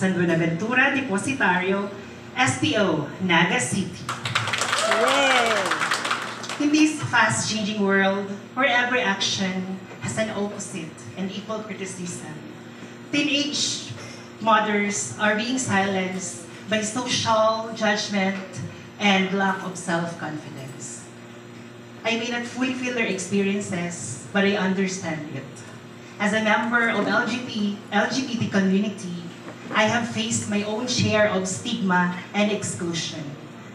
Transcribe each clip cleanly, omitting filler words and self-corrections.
San Buenaventura Depositario, STO, Naga City. In this fast-changing world, where every action has an opposite and equal criticism, teenage mothers are being silenced by social judgment and lack of self-confidence. I may not fully feel their experiences, but I understand it. As a member of LGBT community, I have faced my own share of stigma and exclusion.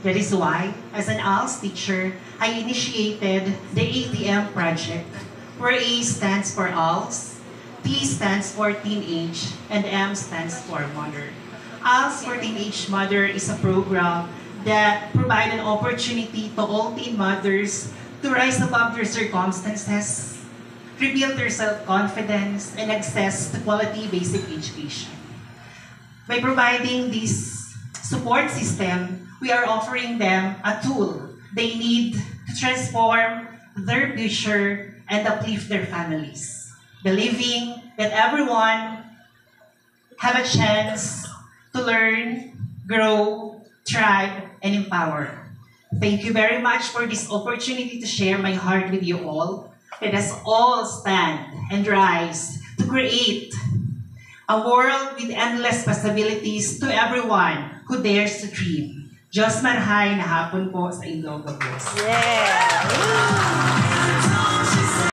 That is why, as an ALS teacher, I initiated the ATM project, where A stands for ALS, T stands for teenage, and M stands for mother. ALS for Teenage Mother is a program that provides an opportunity to all teen mothers to rise above their circumstances, rebuild their self-confidence, and access to quality basic education. By providing this support system, we are offering them a tool they need to transform their future and uplift their families, believing that everyone have a chance to learn, grow, thrive, and empower. Thank you very much for this opportunity to share my heart with you all. Let us all stand and rise to create a world with endless possibilities to everyone who dares to dream. Diyos marhay na hapon po sa Ilocos. Yeah!